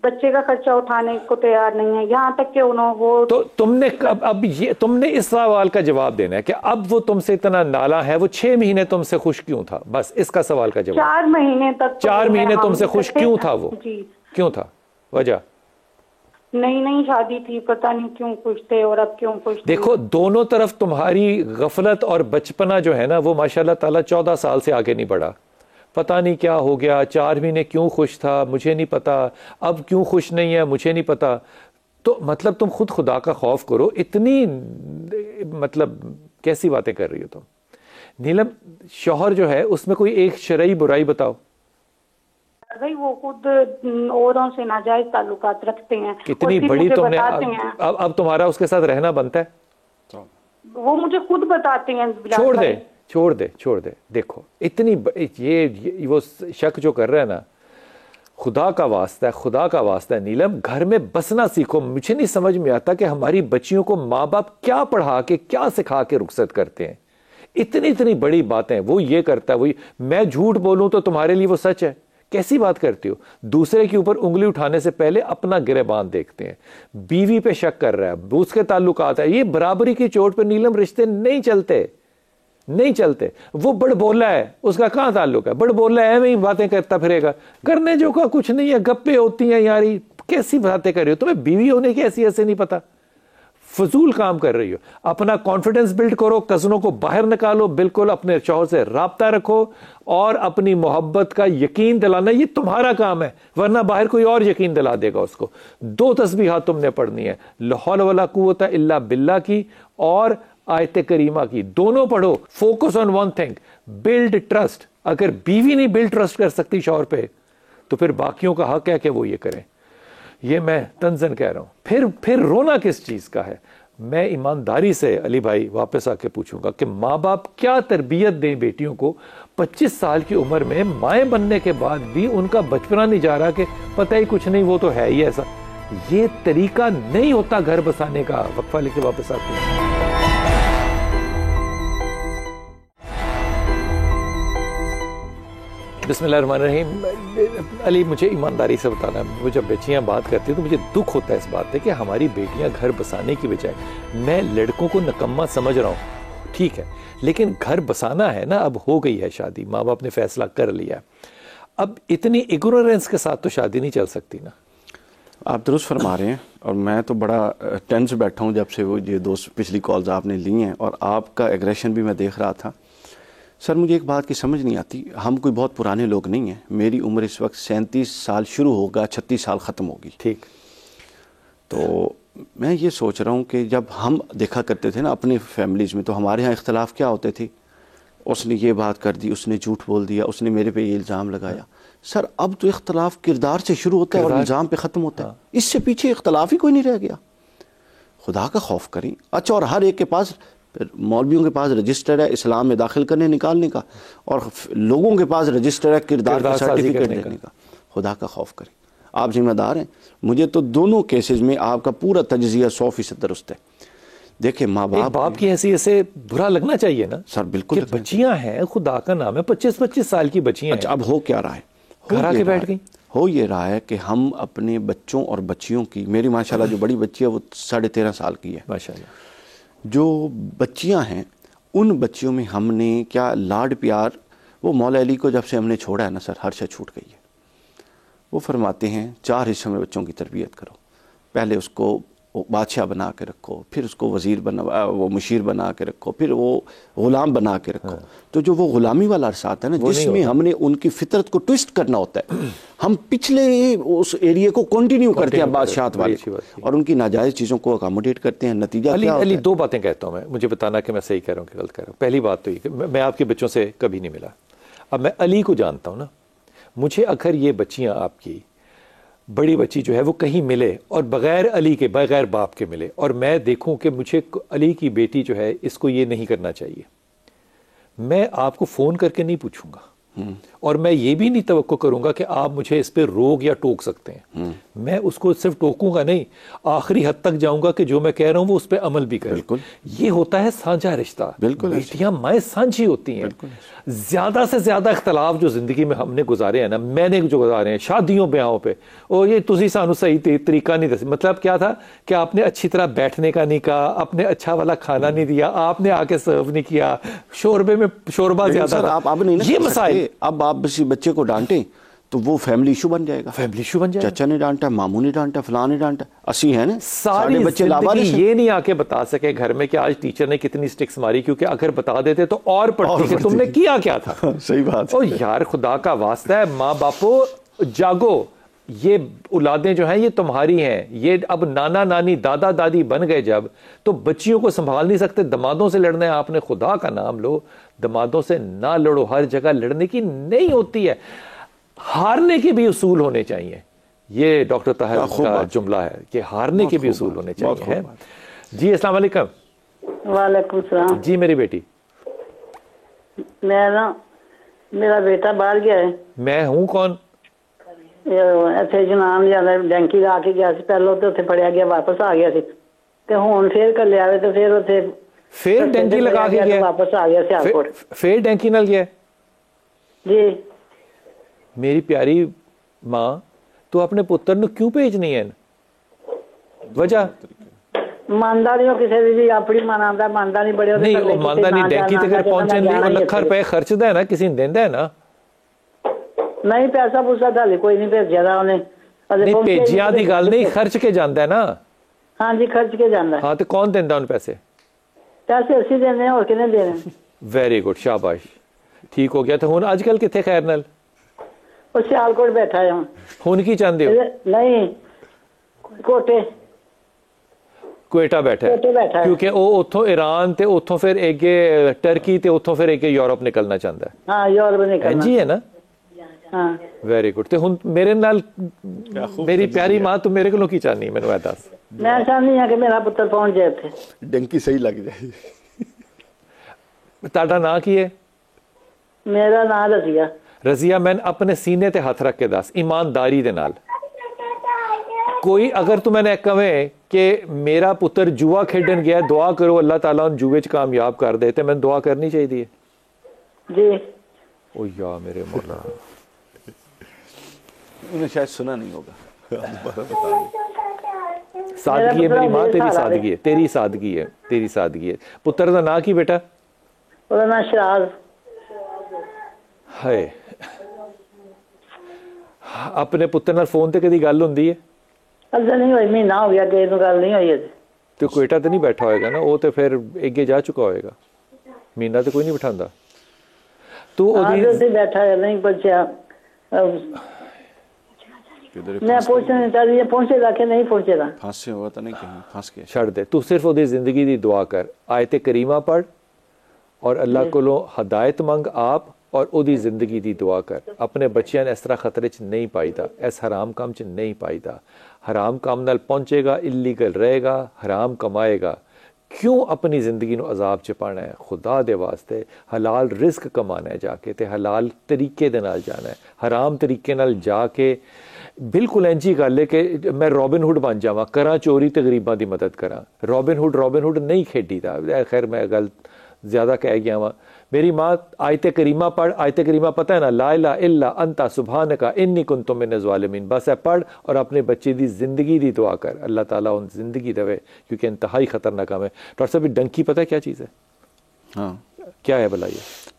Speaker 4: बच्चे का खर्चा उठाने को तैयार नहीं है, यहाँ तक कि उन्होंने वो
Speaker 1: तो तुमने अब ये तुमने इस सवाल का जवाब देना है कि अब वो तुमसे इतना नाला है, वो 6 महीने तुमसे खुश क्यों था? बस इसका सवाल का जवाब।
Speaker 4: 4 महीने तक
Speaker 1: 4 महीने तुमसे खुश क्यों था वो? क्यों था वजह?
Speaker 4: नहीं शादी थी, पता नहीं क्यों खुश थे और अब क्यों खुश थे।
Speaker 1: देखो दोनों तरफ तुम्हारी गफलत और बचपना जो है ना, वो माशाल्लाह ताला 14 साल से आगे नहीं बढ़ा। पता नहीं क्या हो गया, 4 महीने क्यों खुश था मुझे नहीं पता, अब क्यों खुश नहीं है मुझे नहीं पता। तो मतलब तुम खुद खुदा का खौफ करो, इतनी मतलब कैसी बातें कर रही हो तुम? नीलम, शौहर जो है उसमें कोई एक शरई बुराई बताओ।
Speaker 4: भाई वो खुद औरों से नाजायज ताल्लुकात रखते हैं।
Speaker 1: कितनी बड़ी तुमने अब तुम्हारा उसके साथ रहना बनता है?
Speaker 4: वो मुझे खुद बताते हैं।
Speaker 1: छोड़ दे। देखो इतनी ये वो शक जो कर रहा है ना, खुदा का वास्ता है नीलम, घर में बसना सीखो। मुझे नहीं समझ में आता कि हमारी बच्चियों को माँ बाप क्या पढ़ा के क्या सिखा के रुखसत करते हैं। इतनी बड़ी बातें वो ये करता है, वही मैं झूठ बोलूं तो तुम्हारे लिए वो सच है। कैसी बात करती हो? दूसरे के ऊपर उंगली उठाने से पहले अपना गिरेबान देखते हैं। बीवी पे शक कर रहा है, उसके ताल्लुकात है, ये बराबरी की चोट पे नीलम रिश्ते नहीं चलते। वो बड़ बोला है, उसका कहां ताल्लुक है? बड़ बोला है एवं ही बातें करता फिरेगा, करने जो का कुछ नहीं है, गप्पे होती हैं यारी। कैसी बातें कर रही हो? तुम्हें बीवी होने की हैसियत से नहीं पता, फजूल काम कर रही हो। अपना कॉन्फिडेंस बिल्ड करो, कजनों को बाहर निकालो, बिल्कुल अपने शौहर से राब्ता रखो और अपनी मोहब्बत का यकीन दिलाना ये तुम्हारा काम है, वरना बाहर कोई और यकीन दिला देगा उसको। 2 तस्बीहात तुमने पढ़नी है, ला हौल वला कुव्वता इल्ला बिल्लाह की और आयत करीमा की, दोनों पढ़ो। Focus on one thing, build trust. अगर बीवी नहीं बिल्ड ट्रस्ट कर सकती शौहर पे, तो फिर बाकियों का हक है कि वो ये करें। ये मैं तंजन कह रहा हूं। फिर रोना किस चीज का है? मैं ईमानदारी से अली भाई वापस आके पूछूंगा कि माँ बाप क्या तरबियत दें बेटियों को? 25 साल की उम्र में माएँ बनने के बाद भी उनका बचपना नहीं जा रहा कि पता ही कुछ नहीं, वो तो है ही ऐसा। ये तरीका नहीं होता घर बसाने का। वक्फा लेके वापस आते हैं। बिस्मिल्लाहिर्रहमानिर्रहीम। अली, मुझे ईमानदारी से बताना, वो जब बच्चियाँ बात करती हैं तो मुझे दुख होता है इस बात पे कि हमारी बेटियाँ घर बसाने की बजाय, मैं लड़कों को नकम्मा समझ रहा हूँ, ठीक है, लेकिन घर बसाना है ना, अब हो गई है शादी, माँ बाप ने फैसला कर लिया, अब इतनी इग्नोरेंस के साथ तो शादी नहीं चल सकती ना।
Speaker 2: आप दुरुस्त फरमा रहे हैं, और मैं तो बड़ा टेंस बैठा हूँ जब से वो ये 2 पिछली कॉल्स आपने ली हैं, और आपका एग्रेशन भी मैं देख रहा था। सर मुझे एक बात की समझ नहीं आती, हम कोई बहुत पुराने लोग नहीं हैं, मेरी उम्र इस वक्त 37 साल शुरू होगा, 36 साल ख़त्म होगी,
Speaker 1: ठीक।
Speaker 2: तो मैं ये सोच रहा हूँ कि जब हम देखा करते थे ना अपनी फैमिलीज़ में, तो हमारे यहाँ इख्तलाफ क्या होते थे, उसने ये बात कर दी, उसने झूठ बोल दिया, उसने मेरे पे ये इल्ज़ाम लगाया। सर अब तो इख्तलाफ किरदार से शुरू होता है और इल्ज़ाम पे ख़त्म होता है। इससे पीछे इख्तलाफ ही कोई नहीं रह गया। खुदा का खौफ करें। अच्छा, और हर एक के पास, मौलवियों के पास रजिस्टर है इस्लाम में दाखिल करने निकालने का, और लोगों के पास रजिस्टर है किरदार का सर्टिफिकेट देने का। खुदा का खौफ करें, आप जिम्मेदार हैं। मुझे तो दोनों केसेस में आपका पूरा तजज़िया 100% दुरुस्त है। देखिए, माँ बाप
Speaker 1: की हैसियत से बुरा लगना चाहिए ना
Speaker 2: सर, बिल्कुल।
Speaker 1: बच्चियां हैं, खुदा का नाम है, 25-25 साल की बच्चियां।
Speaker 2: अच्छा, अब हो क्या रहा है,
Speaker 1: घर आके बैठ गई।
Speaker 2: हो ये रहा है कि हम अपने बच्चों और बच्चियों की, मेरी माशाल्लाह जो बड़ी बच्ची है वो 13.5 साल की है
Speaker 1: माशाल्लाह,
Speaker 2: जो बच्चियां हैं उन बच्चियों में हमने क्या लाड प्यार, वो मौला अली को जब से हमने छोड़ा है ना सर, हर शय छूट गई है। वो फरमाते हैं 4 हिस्सों में बच्चों की तरबियत करो। पहले उसको बादशाह बना के रखो, फिर उसको वज़ीर बना, वो मुशीर बना के रखो, फिर वो ग़ुलाम बना के रखो। तो जो वो ग़ुलामी वाला अरसा आता है ना, जिसमें हमने उनकी फितरत को ट्विस्ट करना होता है, हम पिछले उस एरिया को कंटिन्यू करते हैं बादशाहत वाले, और उनकी नाजायज़ चीज़ों को अकोमोडेट करते हैं। नतीजा क्या होता है?
Speaker 1: 2 बातें कहता हूँ मैं, मुझे बताना कि मैं सही कह रहा हूँ कि गलत कह रहा हूँ। पहली बात तो ये, मैं आपके बच्चों से कभी नहीं मिला, अब मैं अली को जानता हूँ ना, मुझे अगर ये बच्चियाँ आपकी बड़ी बच्ची जो है वो कहीं मिले और बग़ैर अली के, बग़ैर बाप के मिले, और मैं देखूं कि मुझे अली की बेटी जो है इसको ये नहीं करना चाहिए, मैं आपको फ़ोन करके नहीं पूछूंगा, और मैं ये भी नहीं तवक्को करूंगा कि आप मुझे इस पे रोक या टोक सकते हैं। मैं उसको सिर्फ टोकूंगा नहीं, आखिरी हद तक जाऊंगा कि जो मैं कह रहा हूं वो उस पर अमल भी करें। ये होता है साझा रिश्ता। बेटियां माएँ साझी होती हैं। ज्यादा से ज्यादा इख्तलाफ जो जिंदगी में हमने गुजारे हैं ना, मैंने जो गुजारे हैं शादियों ब्याहों पे, और ये तुसी सानू सही तरीका नहीं दस, मतलब क्या था कि आपने अच्छी तरह बैठने का नहीं कहा, आपने अच्छा वाला खाना नहीं दिया, आपने आके सर्व नहीं किया, शोरबे में शोरबा ज्यादा था। ये मसाइल,
Speaker 2: अब आप बच्चे को डांटे तो वो फैमिली इशू बन जाएगा।
Speaker 1: फैमिली इशू बन जाएगा।
Speaker 2: चाचा ने डांटा, मामू ने डांटा, फलां ने डांटा, असी है ना,
Speaker 1: सारे बच्चे लावारिस ये नहीं आके बता सके घर में कि आज टीचर ने कितनी स्टिक्स मारी, क्योंकि अगर बता देते तो और पढ़ती कि तुमने किया क्या था।
Speaker 2: सही बात।
Speaker 1: ओ यार, खुदा का वास्ता है, माँ बापो जागो, ये औलादें जो हैं ये तुम्हारी हैं। ये अब नाना नानी दादा दादी बन गए जब, तो बच्चियों को संभाल नहीं सकते, दमादों से लड़ना है आपने, खुदा का नाम लो, दमादों से ना लड़ो। हर जगह लड़ने की नहीं होती है, हारने के भी उसूल होने चाहिए। ये डॉक्टर ताहिर का जुमला है कि हारने के भी उसूल होने चाहिए। जी अस्सलाम वालेकुम।
Speaker 5: वालेकुम सलाम।
Speaker 1: जी मेरी बेटी,
Speaker 5: मेरा बेटा बाहर गया है।
Speaker 1: मैं हूँ कौन?
Speaker 5: ਇੱਥੇ ਜਨਾਮ ਜਿਆਦਾ ਡੈਂਕੀ ਲਾ ਕੇ ਗਿਆ ਸੀ, ਪਹਿਲਾਂ ਤੇ ਉੱਥੇ ਫੜਿਆ ਗਿਆ, ਵਾਪਸ ਆ ਗਿਆ ਸੀ, ਤੇ ਹੁਣ ਫੇਰ ਕੱਲਿਆ ਵੇ, ਤੇ ਫੇਰ ਉੱਥੇ
Speaker 1: ਫੇਰ ਡੈਂਕੀ ਲਗਾ ਕੇ ਗਿਆ,
Speaker 5: ਵਾਪਸ ਆ ਗਿਆ ਸਿਆਲਕੋਟ।
Speaker 1: ਫੇਰ ਡੈਂਕੀ ਨਾਲ ਗਿਆ
Speaker 5: जी।
Speaker 1: मेरी प्यारी माँ, तू अपने पुत्र ਨੂੰ क्यों भेजनी है? वजह
Speaker 5: ਮੰਨਦਾ ਨਹੀਂ, ਉਹ ਕਿਸੇ ਦੀ ਵੀ ਆਪਣੀ ਮਨਾਉਂਦਾ, ਮੰਨਦਾ ਨਹੀਂ, ਬੜੇ ਉਹਦੇ
Speaker 1: ਨਹੀਂ, ਉਹ ਮੰਨਦਾ ਨਹੀਂ। ਡੈਂਕੀ ਤੇ ਕਰ ਪਹੁੰਚਣ ਲਈ ਉਹ ਲੱਖ ਰੁਪਏ ਖਰਚਦਾ ਹੈ ਨਾ, ਕਿਸੇ ਨੂੰ ਦਿੰਦਾ ਹੈ ਨਾ।
Speaker 5: ਨਹੀਂ, ਪੈਸਾ ਪੂਸਾ ਤਾਂ ਕੋਈ ਨਹੀਂ ਭੇਜਿਆ ਦਾ ਉਹਨੇ।
Speaker 1: ਨਹੀਂ, ਭੇਜਿਆ ਦੀ ਗੱਲ ਨਹੀਂ, ਖਰਚ ਕੇ ਜਾਂਦਾ ਹੈ ਨਾ।
Speaker 5: ਹਾਂਜੀ, ਖਰਚ ਕੇ ਜਾਂਦਾ।
Speaker 1: ਹਾਂ, ਤੇ ਕੌਣ ਦਿੰਦਾ ਉਹਨੂੰ ਪੈਸੇ?
Speaker 5: ਪੈਸੇ ਅਸੀਂ ਦਿੰਦੇ ਹਾਂ, ਹੋਰ ਕਿਹਨੇ ਦੇਣੇ?
Speaker 1: ਵੈਰੀ ਗੁੱਡ, ਸ਼ਾਬਾਸ਼, ਠੀਕ ਹੋ ਗਿਆ। ਤੇ ਹੁਣ ਅੱਜ ਕੱਲ ਕਿੱਥੇ ਖੈਰ ਨਾਲ?
Speaker 5: ਉਹ ਸਿਆਲਕੋਟ ਬੈਠਾ ਹੈ
Speaker 1: ਹੁਣ ਕੀ ਚਾਹੁੰਦੇ ਹੋ?
Speaker 5: ਨਹੀਂ, ਕੋਟੇ
Speaker 1: कोयटा बैठा है, क्योंकि वो उथों ईरान ते उथों फिर एक टर्की ते उथों फिर एक यूरोप निकलना चाहता है।
Speaker 5: हाँ, यूरोप निकलना
Speaker 1: जी है ना।
Speaker 5: हाँ,
Speaker 1: वेरी गुड। ते हुन मेरे नाल मेरी प्यारी मां, तू मेरे कोलों की चाहनी? मैनू ए दस।
Speaker 5: मैं चाहनी हां कि मेरा पुत्र पहुंच जाए थे,
Speaker 2: डंकी सही लग जाए।
Speaker 1: ताड़ा नाम की है?
Speaker 5: मेरा नाम रजिया।
Speaker 1: रजिया, मैंने अपने सीने ते हाथ रख के दस, ईमानदारी दे नाल, कोई अगर तू मैंने कहे कि मेरा पुत्र जुआ खेडन गया, दुआ करो अल्लाह ताला उन जुए च कामयाब कर दे, तो मैंने दुआ करनी चाहिए
Speaker 5: जी।
Speaker 1: ओ यार मेरे मौला,
Speaker 2: उन्हें शायद सुना नहीं होगा।
Speaker 1: सादगी है मेरी माँ, तेरी सादगी है, तेरी सादगी है, तेरी सादगी है। पुत्र का नाम की बेटा?
Speaker 5: ਉਹਦਾ ਨਾਮ ਸ਼ਰਾਜ਼।
Speaker 1: हाय, अपने पुत्र नाल फोन ते कदी गल हुंदी है?
Speaker 5: अल्लाह नहीं होई, महीना हो गया, किसी गल नहीं हुई अजे।
Speaker 1: तो कोयटा तो नहीं बैठा होएगा ना, वो तो फिर अगे जा चुका होएगा, महीना तो कोई नहीं बिठांदा। तू
Speaker 5: ओदी बैठा है नहीं पूछा मैं पूछना चाहती है पहुंचेगा कि नहीं पहुंचेगा
Speaker 2: फांसी हुआ तो नहीं कहीं फांस गया
Speaker 1: छड़ दे तू सिर्फ ओदी जिंदगी दी दुआ कर आयत करीमा पढ़ और अल्लाह कोलों हदायत मंग आप और ओदी जिंदगी दी दुआ कर अपने बच्चियां इस तरह खतरे च नहीं पाईदा इस हराम काम च नहीं पाईदा हराम काम नाल पहुंचेगा इलीगल रहेगा हराम कमाएगा क्यों अपनी जिंदगी नूं अजाब च पाना है खुदा दे वास्ते हलाल रिस्क कमाना है जाके ते हलाल तरीके दे नाल जाना है हराम तरीके नाल जाके बिल्कुल इंजी गल है कि मैं रॉबिन हुड बन जावां करा चोरी ते गरीबां दी मदद करा रॉबिन हुड नहीं खेडी दा खैर मैं गल ज्यादा कह गया वहां मेरी माँ आयत करीमा पढ़ आयत करीमा पता है ना ला इलाहा इल्ला अंता सुब्हानका इन्नी कुन्तु मिनज़ ज़ालिमीन बस है पढ़ और अपने बच्चे दी जिंदगी दी दुआ कर अल्लाह ताला उन जिंदगी देवे क्योंकि इंतहाई खतरनाक काम है। डॉक्टर साहब डंकी पता है क्या चीज़ है?
Speaker 2: हाँ
Speaker 1: क्या है भला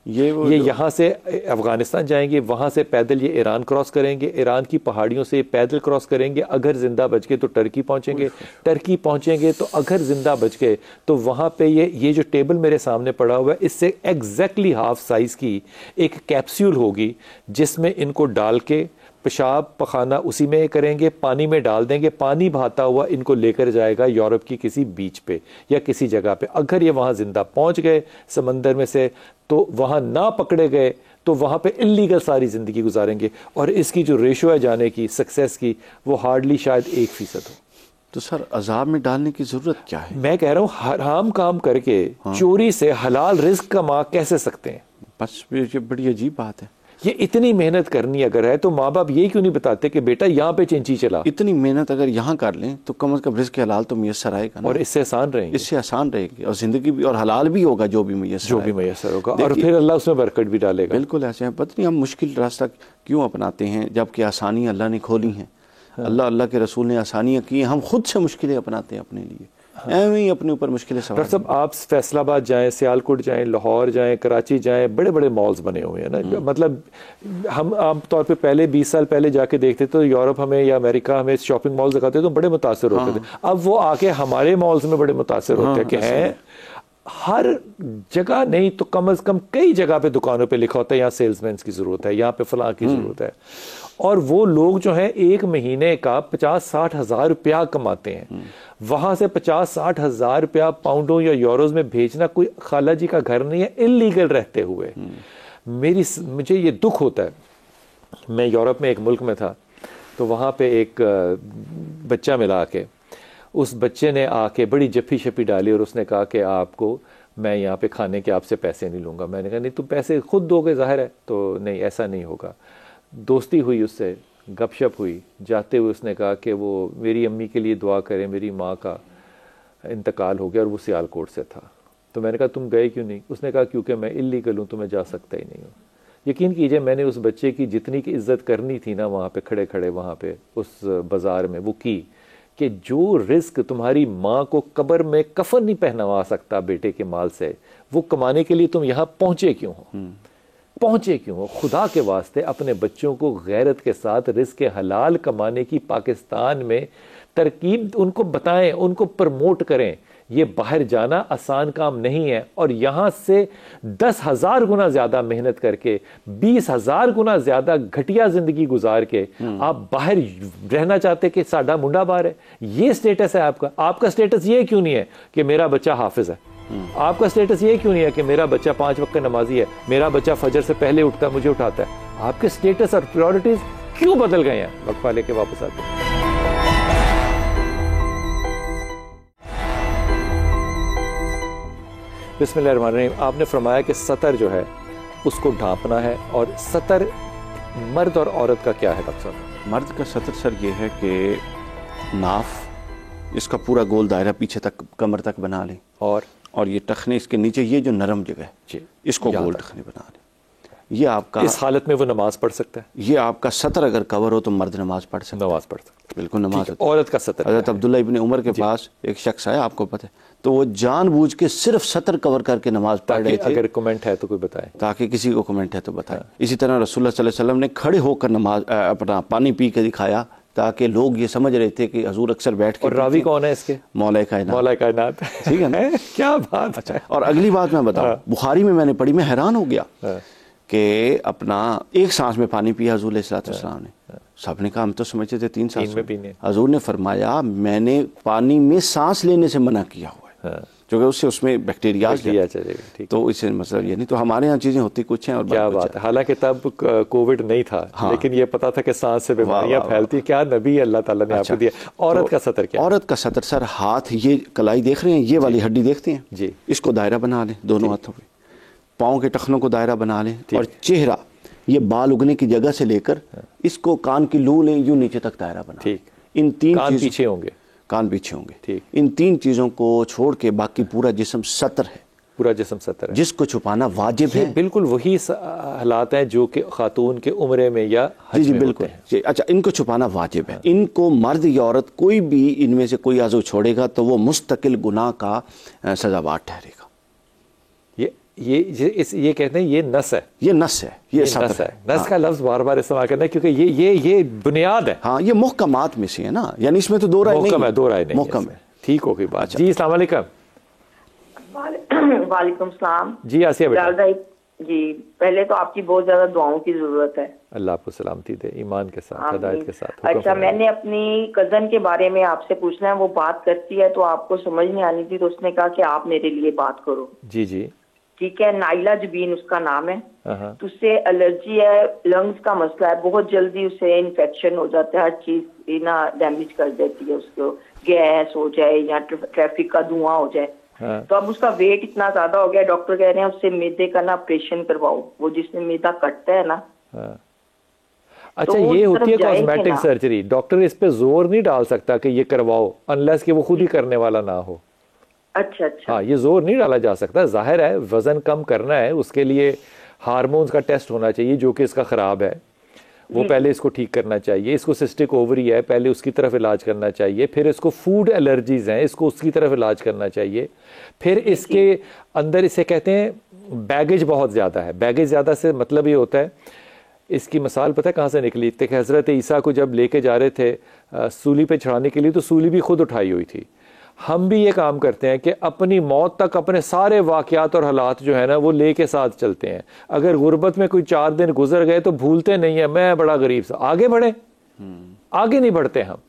Speaker 1: ये यहाँ से अफगानिस्तान जाएंगे वहाँ से पैदल ये ईरान क्रॉस करेंगे ईरान की पहाड़ियों से पैदल क्रॉस करेंगे अगर जिंदा बच गए तो टर्की पहुँचेंगे टर्की पहुँचेंगे तो अगर जिंदा बच गए तो वहाँ पे ये जो टेबल मेरे सामने पड़ा हुआ है इससे एग्जैक्टली हाफ साइज़ की एक कैप्सूल होगी जिसमें इनको डाल के पेशाब पखाना उसी में करेंगे पानी में डाल देंगे पानी बहाता हुआ इनको लेकर जाएगा यूरोप की किसी बीच पे या किसी जगह पे अगर ये वहाँ जिंदा पहुँच गए समंदर में से तो वहाँ ना पकड़े गए तो वहाँ पे इलीगल सारी ज़िंदगी गुजारेंगे और इसकी जो रेशो है जाने की सक्सेस की वो हार्डली शायद 1% हो।
Speaker 2: तो सर अजाब में डालने की ज़रूरत क्या है?
Speaker 1: मैं कह रहा हूँ हराम काम करके चोरी से हलाल रिस्क कमा कैसे सकते हैं?
Speaker 2: बस ये बड़ी अजीब बात है।
Speaker 1: ये इतनी मेहनत करनी अगर है तो माँ बाप ये क्यों नहीं बताते कि बेटा यहाँ पे चिंची चला।
Speaker 2: इतनी मेहनत अगर यहाँ कर लें तो कम से कम रिस्क हलाल तो मुयस्सर आएगा ना।
Speaker 1: और इससे आसान रहेंगे,
Speaker 2: इससे आसान रहेगी और जिंदगी भी और हलाल भी होगा जो भी मुयस्सर
Speaker 1: होगा और फिर अल्लाह उसमें बरकत भी डालेगा।
Speaker 2: बिल्कुल ऐसे हैं। पता नहीं हम मुश्किल रास्ता क्यों अपनाते हैं जबकि आसानी अल्लाह ने खोली हैं। अल्लाह के रसूल ने आसानियाँ की, हम खुद से मुश्किलें अपनाते हैं अपने लिए, ऐਵੇਂ ही अपने ऊपर मुश्किलें सवार।
Speaker 1: डॉक्टर साहब आप फैसलाबाद जाएं, सियालकोट जाएं, लाहौर जाएं, कराची जाएं, बड़े बड़े मॉल्स बने हुए हैं ना। मतलब हम आम तौर पे पहले 20 साल पहले जाके देखते तो यूरोप हमें या अमेरिका हमें शॉपिंग मॉल्स दिखाते तो बड़े मुतासर होते थे। अब वो आके हमारे मॉल्स में बड़े मुतासर होते हैं कि हैं हर जगह नहीं तो कम से कम कई जगह पे दुकानों पे लिखा होता है यहाँ सेल्समैन की जरूरत है, यहाँ पे फलां की जरूरत है। और वो लोग जो हैं एक महीने का 50-60 हज़ार रुपया कमाते हैं, वहां से 50-60 हज़ार रुपया पाउंडों या यूरोज में भेजना कोई खाला जी का घर नहीं है इलीगल रहते हुए। मुझे ये दुख होता है। मैं यूरोप में एक मुल्क में था तो वहां पे एक बच्चा मिला के उस बच्चे ने आके बड़ी जफ्फी शफी डाली और उसने कहा कि आपको मैं यहाँ पे खाने के आपसे पैसे नहीं लूँगा। मैंने कहा नहीं तुम पैसे खुद दोगे जाहिर है। तो नहीं ऐसा नहीं होगा। दोस्ती हुई उससे, गपशप हुई, जाते हुए उसने कहा कि वो मेरी अम्मी के लिए दुआ करें, मेरी माँ का इंतकाल हो गया और वो सियालकोट से था। तो मैंने कहा तुम गए क्यों नहीं? उसने कहा क्योंकि मैं इल्लीगल हूँ तो मैं जा सकता ही नहीं हूँ। यकीन कीजिए मैंने उस बच्चे की जितनी की इज्जत करनी थी ना वहाँ पे खड़े खड़े वहाँ पे उस बाज़ार में वो की कि जो रिस्क तुम्हारी माँ को कब्र में कफन नहीं पहनवा सकता बेटे के माल से, वो कमाने के लिए तुम यहाँ पहुँचे क्यों हो? पहुंचे क्यों हो? खुदा के वास्ते अपने बच्चों को गैरत के साथ रिस्क हलाल कमाने की पाकिस्तान में तरकीब उनको बताएं, उनको प्रमोट करें। ये बाहर जाना आसान काम नहीं है और यहाँ से 10,000 गुना ज्यादा मेहनत करके 20,000 गुना ज्यादा घटिया जिंदगी गुजार के आप बाहर रहना चाहते कि साडा मुंडा बाहर है। ये स्टेटस है आपका। आपका स्टेटस ये क्यों नहीं है कि मेरा बच्चा हाफिज है? आपका स्टेटस ये क्यों नहीं है कि मेरा बच्चा 5 वक्त का नमाजी है, मेरा बच्चा फजर से पहले उठता है, मुझे उठाता है? आपके स्टेटस और प्रायोरिटीज क्यों बदल गए हैं? वक्फा लेके वापस आते हैं। बिस्मिल्लाहिर्रहमानिर्रहीम। आपने फरमाया कि सतर जो है उसको ढांपना है और सतर मर्द और औरत का क्या है डॉक्टर साहब?
Speaker 2: मर्द का सतर सर ये है कि नाफ इसका पूरा गोल दायरा पीछे तक कमर तक बना लें और ये टखने इसके नीचे ये जो नरम जगह है इसको गोल टखने बना लें। ये आपका
Speaker 1: इस हालत में वो नमाज पढ़ सकता है।
Speaker 2: ये आपका सतर अगर कवर हो तो मर्द नमाज पढ़ सकता है।
Speaker 1: नमाज पढ़ सकता है
Speaker 2: बिल्कुल नमाज।
Speaker 1: औरत का सतर
Speaker 2: हज़रत अब्दुल्ला इब्ने उमर के पास एक शख्स आया, आपको पता है, तो वो जानबूझ के सिर्फ सतर कवर करके नमाज पढ़ रहे थे।
Speaker 1: अगर कमेंट है तो कोई बताए,
Speaker 2: ताकि किसी को कमेंट है तो बताए। इसी तरह रसूलुल्लाह सल्लल्लाहु अलैहि वसल्लम ने खड़े होकर नमाज अपना पानी पी के दिखाया ताकि लोग ये समझ रहे थे कि हजूर अक्सर बैठ के।
Speaker 1: और रावी कौन है इसके?
Speaker 2: मौला कायनात।
Speaker 1: ठीक है ना? क्या बात।
Speaker 2: अच्छा, और अगली बात मैं बताऊं, बुखारी में मैंने पढ़ी, मैं हैरान हो गया कि अपना एक सांस में पानी पिया हजूर अलैहिस्सलाम ने। सबने कहा हम तो समझते थे 3 सांस में पीने। हजूर ने फरमाया मैंने पानी में सांस लेने से मना किया हुआ है, क्योंकि उससे उसमें बैक्टीरिया चलेगा। तो इससे मतलब ये नहीं, तो हमारे यहाँ चीजें होती कुछ हैं। और
Speaker 1: क्या बात है, हालांकि तब कोविड नहीं था, हाँ। लेकिन ये पता था कि सांस से बीमारियां फैलती। क्या नबी अल्लाह ताला ने आपको दिया। औरत का सतर क्या?
Speaker 2: औरत का सतर सर, हाथ, ये कलाई देख रहे हैं, ये वाली हड्डी देखते हैं जी, इसको दायरा बना लें दोनों हाथों पे, पाँव के टखनों को दायरा बना लें, और चेहरा, ये बाल उगने की जगह से लेकर इसको कान की लू लें, यूं नीचे तक दायरा बना।
Speaker 1: ठीक,
Speaker 2: इन 3
Speaker 1: कान पीछे होंगे,
Speaker 2: कान पीछे होंगे।
Speaker 1: ठीक,
Speaker 2: इन 3 चीजों को छोड़ के बाकी पूरा जिस्म सतर है,
Speaker 1: पूरा जिस्म सतर है,
Speaker 2: जिसको छुपाना वाजिब है।
Speaker 1: बिल्कुल वही हालात हैं जो कि खातून के उम्रे में या हज में
Speaker 2: बिल्कुल होते हैं। अच्छा, इनको छुपाना वाजिब है। इनको मर्द या औरत कोई भी इनमें से कोई आज़ू छोड़ेगा तो वो मुस्तकिल गुनाह का सजावार ठहरेगा।
Speaker 1: ये कहते हैं ये नस है,
Speaker 2: ये नस है, ये
Speaker 1: नस है। नस का लफ्ज बार बार इस्तेमाल करना है क्योंकि ये बुनियाद है।
Speaker 2: हाँ, ये मुहकमात में से है ना, यानी इसमें तो दो राय नहीं है,
Speaker 1: दो राय नहीं,
Speaker 2: मुहकम है।
Speaker 1: ठीक हो गई बात। जी अस्सलाम वालेकुम।
Speaker 6: वालेकुम सलाम।
Speaker 1: जी आसिया बेटा।
Speaker 6: जी, पहले तो आपकी बहुत ज्यादा दुआओं की जरूरत है।
Speaker 1: अल्लाह आपको सलामती दे, ईमान के साथ, हिदायत के साथ।
Speaker 6: अच्छा, मैंने अपनी कजन के बारे में आपसे पूछना है। वो बात करती है तो आपको समझ नहीं आनी थी, तो उसने कहा कि आप मेरे लिए बात करो।
Speaker 1: जी जी,
Speaker 6: ठीक है। नाइला जबीन उसका नाम है। तो उससे एलर्जी है, लंग्स का मसला है, बहुत जल्दी उसे इन्फेक्शन हो जाता है, हर चीज ना डैमेज कर देती है उसको, गैस हो जाए या ट्रैफिक का धुआं हो जाए। तो अब उसका वेट इतना ज्यादा हो गया, डॉक्टर कह रहे हैं उससे मैदे का ना ऑपरेशन करवाओ, वो जिसमें मैदा कटता है ना।
Speaker 1: अच्छा, तो ये होती है कॉस्मेटिक सर्जरी, डॉक्टर इस पे जोर नहीं डाल सकता कि ये करवाओ अनलेस कि वो खुद ही करने वाला ना हो।
Speaker 6: अच्छा अच्छा,
Speaker 1: हाँ, ये जोर नहीं डाला जा सकता। जाहिर है वजन कम करना है, उसके लिए हार्मोन्स का टेस्ट होना चाहिए जो कि इसका खराब है, वो पहले इसको ठीक करना चाहिए। इसको सिस्टिक ओवरी है, पहले उसकी तरफ इलाज करना चाहिए। फिर इसको फूड एलर्जीज हैं, इसको उसकी तरफ इलाज करना चाहिए। फिर इसके अंदर, इसे कहते हैं बैगेज बहुत ज़्यादा है। बैगेज ज़्यादा से मतलब ये होता है, इसकी मिसाल पता है कहाँ से निकली? कि हज़रत ईसा को जब लेके जा रहे थे सूली पे चढ़ाने के लिए, तो सूली भी खुद उठाई हुई थी। हम भी ये काम करते हैं कि अपनी मौत तक अपने सारे वाक़यात और हालात जो है ना वो लेके साथ चलते हैं। अगर गुर्बत में कोई 4 दिन गुजर गए तो भूलते नहीं है मैं बड़ा गरीब सा, आगे बढ़े, आगे नहीं बढ़ते हम।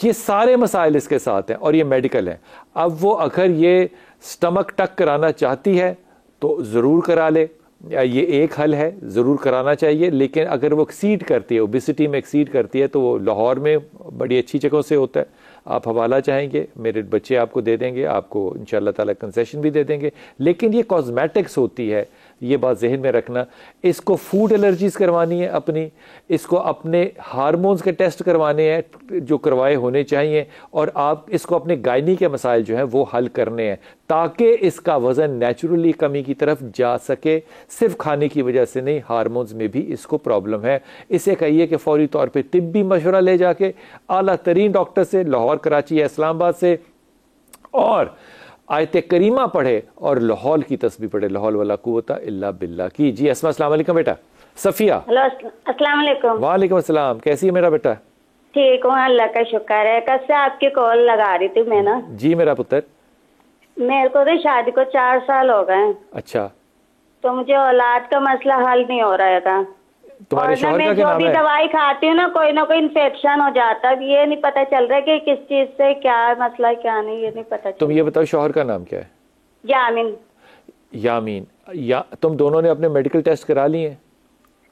Speaker 1: ये सारे मसाइल इसके साथ हैं और ये मेडिकल है। अब वो अगर ये स्टमक टक कराना चाहती है तो ज़रूर करा ले, ये एक हल है, ज़रूर कराना चाहिए। लेकिन अगर वो एक्सीड करती है, ओबेसिटी में एक्सीड करती है, तो वो लाहौर में बड़ी अच्छी जगहों से होता है। आप हवाला चाहेंगे, मेरे बच्चे आपको दे देंगे, आपको इंशाअल्लाह ताला कंसेशन भी दे देंगे। लेकिन ये कॉस्मेटिक्स होती है, ये बात जहन में रखना। इसको फूड एलर्जीज करवानी है अपनी, इसको अपने हार्मोन्स के टेस्ट करवाने हैं जो करवाए होने चाहिए, और आप इसको अपने गायनी के मसाइल जो हैं वो हल करने हैं ताकि इसका वज़न नेचुरली कमी की तरफ जा सके। सिर्फ खाने की वजह से नहीं, हार्मोन्स में भी इसको प्रॉब्लम है। इसे कहिए कि फौरी तौर पर तिब्बी मशवरा ले जाके आला तरीन डॉक्टर से, लाहौर, कराची या इस्लामाबाद से, और आयत करीमा पढ़े और लाहौल की तस्बीह पढ़े, लाहौल वाला कुव्वता इल्ला बिल्लाह की। जी अस्सलाम वालेकुम बेटा। सफिया।
Speaker 7: हेलो, अस्सलाम वालेकुम।
Speaker 1: वालेकुम अस्सलाम, कैसी है मेरा बेटा?
Speaker 7: ठीक हूँ, अल्लाह का शुक्र है। कब से आपकी कॉल लगा रही थी मैं ना।
Speaker 1: जी मेरा पुत्र।
Speaker 7: मेरे को तो शादी को 4 साल हो गए।
Speaker 1: अच्छा,
Speaker 7: तो मुझे औलाद का मसला हल नहीं हो रहा था।
Speaker 1: तुम्हारे शौहर का क्या नाम है?
Speaker 7: जो भी दवाई खाती हूँ ना कोई इन्फेक्शन हो जाता है। ये नहीं पता चल रहा है कि किस चीज से क्या मसला क्या नहीं, ये नहीं पता चल।
Speaker 1: तुम ये बताओ शौहर का नाम क्या है?
Speaker 7: यामीन।
Speaker 1: यामीन, या तुम दोनों ने अपने मेडिकल टेस्ट करा लिए हैं?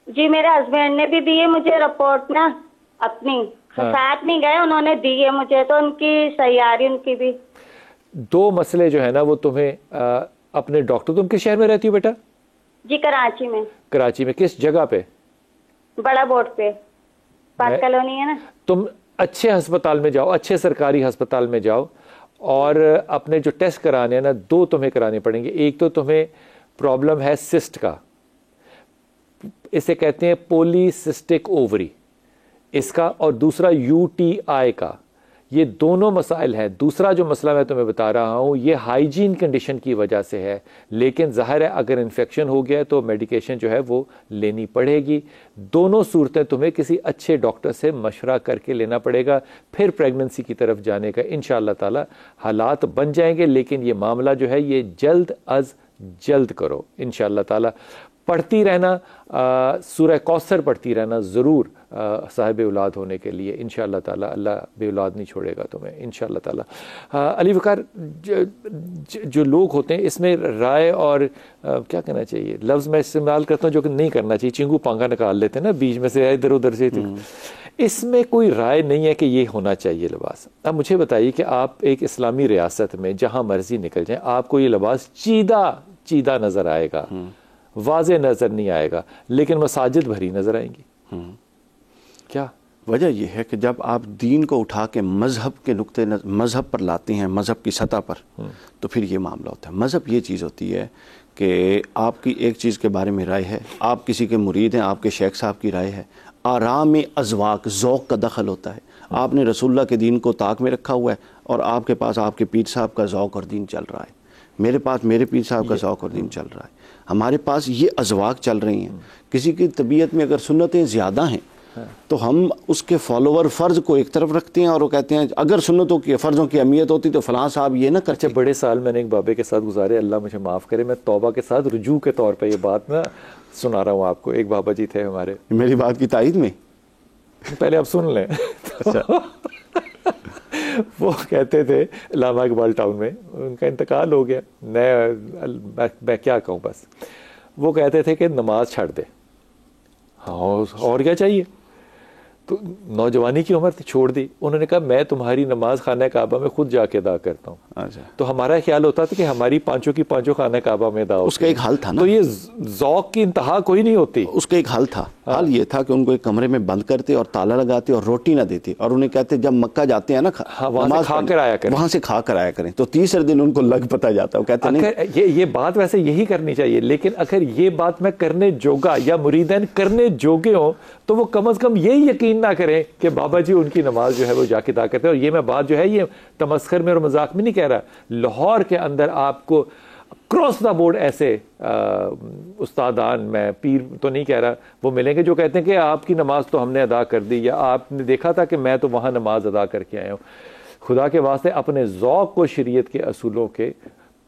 Speaker 7: जी, मेरे हस्बैंड ने भी दिए मुझे रिपोर्ट ना अपनी। हाँ। साथ नहीं गए, उन्होंने दिए मुझे, तो उनकी सही आ रही, उनकी भी।
Speaker 1: 2 मसले जो है ना वो तुम्हें अपने डॉक्टर, तुम किस शहर में रहती हो बेटा?
Speaker 7: जी कराची में।
Speaker 1: कराची में किस जगह पे?
Speaker 7: बड़ा बोर्ड पे, पार्क कॉलोनी है ना।
Speaker 1: तुम अच्छे अस्पताल में जाओ, अच्छे सरकारी अस्पताल में जाओ, और अपने जो टेस्ट कराने हैं ना 2 तुम्हें कराने पड़ेंगे। एक तो तुम्हें प्रॉब्लम है सिस्ट का, इसे कहते हैं पॉलीसिस्टिक ओवरी, इसका, और दूसरा UTI का। ये दोनों मसाइल हैं। दूसरा जो मसला मैं तुम्हें बता रहा हूँ ये हाइजीन कंडीशन की वजह से है, लेकिन ज़ाहिर है अगर इन्फेक्शन हो गया तो मेडिकेशन जो है वो लेनी पड़ेगी। दोनों सूरतें तुम्हें किसी अच्छे डॉक्टर से मशवरा करके लेना पड़ेगा, फिर प्रेगनेंसी की तरफ जाने का इंशाअल्लाह ताला हालात बन जाएंगे। लेकिन ये मामला जो है ये जल्द अज जल्द करो इंशाअल्लाह ताला। पढ़ती रहना, सूरह कौसर पढ़ती रहना ज़रूर साहिब औलाद होने के लिए। इंशाअल्लाह ताला अल्लाह बे औलाद नहीं छोड़ेगा तुम्हें इंशाअल्लाह ताला। अली वकार, जो लोग होते हैं इसमें राय और क्या कहना चाहिए, लफ्ज़ मैं इस्तेमाल करता हूँ जो कि नहीं करना चाहिए, चिंगू पांगा निकाल लेते हैं ना बीच में से इधर उधर से, इसमें कोई राय नहीं है कि ये होना चाहिए लिबास। अब मुझे बताइए कि आप एक इस्लामी रियासत में जहाँ मर्जी निकल जाएं, आपको ये लिबास चीदा नज़र आएगा, वाज़े नज़र नहीं आएगा, लेकिन मसाजिद भरी नज़र आएंगी। क्या
Speaker 2: वजह यह है कि जब आप दीन को उठा के मज़हब के नुक्ते मज़हब पर लाते हैं, मज़हब की सतह पर, तो फिर ये मामला होता है। मज़हब ये चीज़ होती है कि आपकी एक चीज़ के बारे में राय है, आप किसी के मुरीद हैं, आपके शेख साहब की राय है, आराम में अज़वाक ज़ौक़ का दखल होता है। आपने रसूलुल्लाह के दीन को ताक में रखा हुआ है और आपके पास आपके पीर साहब का ज़ौक़ और दीन चल रहा है, मेरे पास मेरे पीर साहब का ज़ौक़ और दीन चल रहा है, हमारे पास ये अज़वाक चल रही हैं। किसी की तबीयत में अगर सुन्नतें ज़्यादा हैं तो हम उसके फॉलोवर फ़र्ज़ को एक तरफ रखते हैं और वो कहते हैं अगर सुन्नतों की फ़र्ज़ों की अहमियत होती तो फ़लाँ साहब ये ना करते।
Speaker 1: अच्छा, बड़े साल मैंने एक बाबे के साथ गुजारे, अल्लाह मुझे माफ़ करे, मैं तौबा के साथ रुजू के तौर पर ये बात ना सुना रहा हूँ आपको। एक बाबा जी थे हमारे,
Speaker 2: मेरी बात की तायद में,
Speaker 1: पहले आप सुन लें। अच्छा। वो कहते थे इलामा इकबाल टाउन में, उनका इंतकाल हो गया, मैं क्या कहूँ, बस वो कहते थे कि नमाज छੱਡ दे। हाँ, और क्या चाहिए, तो नौजवानी की उम्र थी, छोड़ दी। उन्होंने कहा मैं तुम्हारी नमाज खाना काबा में खुद जाके अदा करता हूँ।
Speaker 2: अच्छा।
Speaker 1: तो हमारा ख्याल होता था कि हमारी पांचों की पांचों खाना काबा में अदा।
Speaker 2: उसका एक हल था ना,
Speaker 1: तो ये ज़ौक़ की इंतहा कोई नहीं होती।
Speaker 2: उसका एक हल था। हाल ये था कि उनको एक कमरे में बंद करते और ताला लगाते और रोटी ना देते और उन्हें कहते जब मक्का जाते हैं ना,
Speaker 1: वहां खा कर आया करें,
Speaker 2: वहां से खा कर आया करें। तो तीसरे दिन उनको लग पता जाता, वो कहते नहीं
Speaker 1: ये बात वैसे यही करनी चाहिए, लेकिन अगर ये बात मैं करने जोगा या मुरीदैन करने जोगे हो तो वो कम से कम यही यकीन ना करें कि बाबा जी उनकी नमाज जो है वो जाके अदा करते हैं। और ये मैं बात जो है ये तमस्खर में और मजाक में नहीं कह रहा, लाहौर के अंदर आपको क्रॉस द बोर्ड ऐसे उस्तादान, मैं पीर तो नहीं कह रहा, वो मिलेंगे जो कहते हैं कि आपकी नमाज तो हमने अदा कर दी, या आपने देखा था कि मैं तो वहाँ नमाज अदा करके आया हूँ। खुदा के वास्ते अपने ज़ौक़ को शरीयत के असूलों के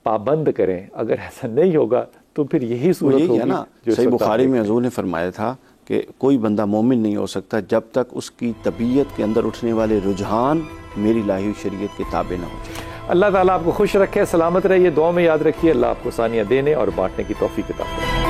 Speaker 1: पाबंद करें। अगर ऐसा नहीं होगा तो फिर यही सूरत होगी
Speaker 2: है ना। सही बुखारी में हुज़ूर ने फरमाया था कि कोई बंदा मोमिन नहीं हो सकता जब तक उसकी तबीयत के अंदर उठने वाले रुझान मेरी लाही हुई शरीयत के ताबे ना हो जाए।
Speaker 1: अल्लाह ताला आपको खुश रखे, सलामत रहिए, दुआ में याद रखिए। अल्लाह आपको सानिया देने और बांटने की तौफीक अता फरमाए।